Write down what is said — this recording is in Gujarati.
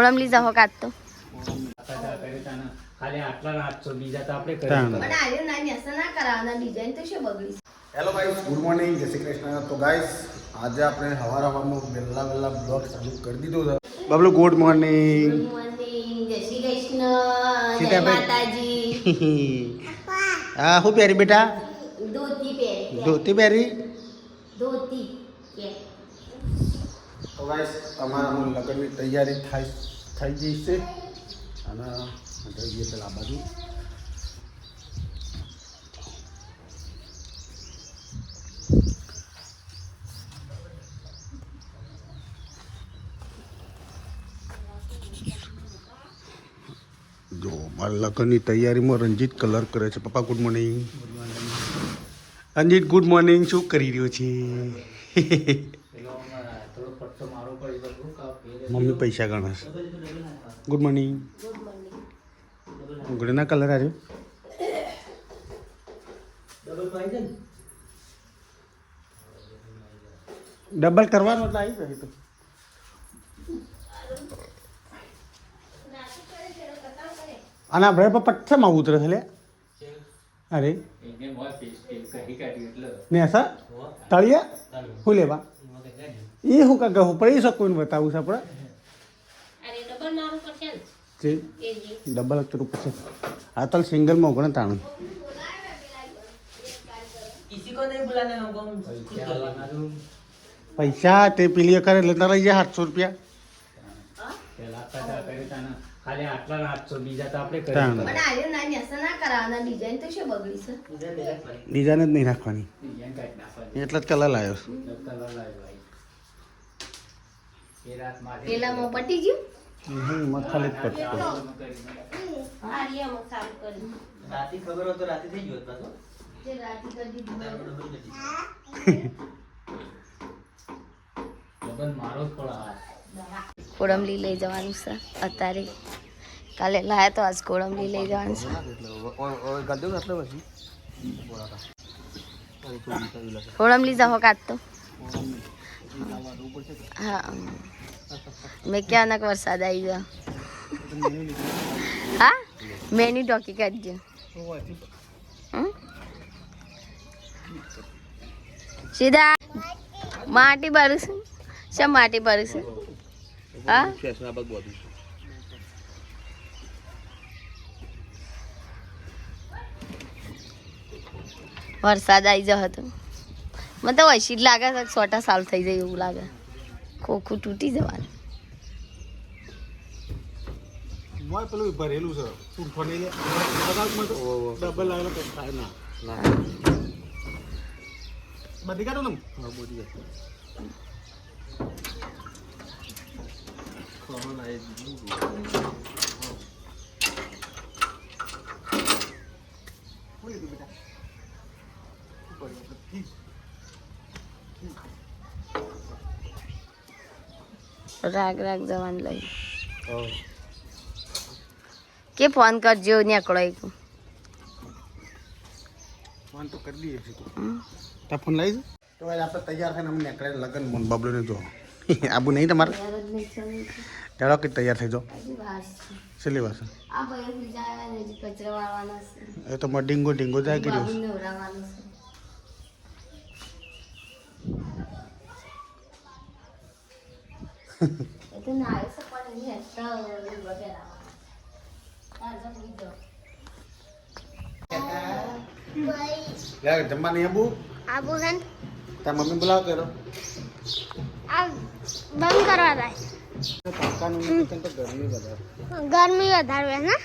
કોળમ લઈ જાઓ કાત તો ખાલી આટલા નાચો બીજા તો આપણે પણ આર્યો ના નેસા ના કરાવના ડિઝાઇન તો છે બગડી હેલો ગાઈસ, ગુડ મોર્નિંગ, જય શ્રી કૃષ્ણ. તો ગાઈસ આજે આપણે હવારમાં વહેલા બ્લોગ ચાલુ કરી દીધો છે. Bablu good morning. Good morning, જય શ્રી કૃષ્ણ, જય માતાજી. હા, હું પહેરી બેટા? ધોતી પહેરી. ધોતી પહેરી? ધોતી કે તો ગાઈસ અમારા લગ્નની તૈયારી થઈ ગઈ છે અને જઈએ પેલા બાજુ. જો મારા લગ્નની તૈયારીમાં રંજીત કલર કરે છે. પપ્પા good morning. Ranjit good morning. શું કરી રહ્યો છે? મમ્મી પૈસા ગણે છે. Good morning. ઉંગળીના કલર આવ્યો. ડબલ કરવાનો એટલે આવી જાય તો અને આપણે પથ્થરમાં ઉતરે છે લે. અરે ને સર તળિયા શું લેવા એ શું કાંક હું પડી શકું ને બતાવું છે આપણે જે ડબલ કરવું પડશે. આ તલ સિંગલમાં ઉગણે તાણું પૈસા તે પેલી કરે એટલે તારા જાય 700 રૂપિયા. ખાલી આટલા નાચો બીજા તો આપણે પણ આર્યો ના નેસા ના કરાવના ડિઝાઇન તો છે બગડી છે ડિઝાઇન જ નહીં રાખવાની એટલે જ કલર લાવ્યો છું. પેલામાં પટી ગયું મત ખાલી જ પડતો. આર્યામાં સારું કર્યું રાતે ખબર હોય તો રાતે થઈ ગયો પાછો જે રાતી કરી દીધું મારો થોડા કોળંબલી લઈ જવાનું છે અત્યારે. કાલે લાયા તો આજ કોળંબલી લઈ જવાનું છે. કોળંબલી જાઓ કાત તો હા મેં ક્યાં ના વરસાદ આવી ગયો. હા મેની ટોકી કાઢજો. સીધા માટી ભરું છું. શા માટી ભરું છું? હા વરસાદ આવી જતો હતો. મને તો વૈસી જ લાગે છે છોટા સાલ થઈ જાય એવું લાગે. ખોખું તૂટી જવાનું. પેલું ભરેલું છે ડબલ લાવેલો થાય ના બધી કાઢો ને બધી રાગ રાગ જવાનું લઈ કે ફોન કરજો નીકળો એક ફોન તો કરી દઈએ છીએ. ત્યાં ફોન લાવી તો આપણે તૈયાર થઈને અમને નીકળે લગ્ન મોન બાબલોને જો આબુ નહીં તમારે ચાલો કે તૈયાર થઈ જાઓ. છેલ્લી વાર એ તો ડીંગો ડીંગો જાય કર્યો જમવા નહીં આબુ આબુ છે ને તાર મમ્મી બોલાવ કરો આ બંધ કરવા થાય કાકાનું તો ગરમી વધારે ગરમી વધારે ને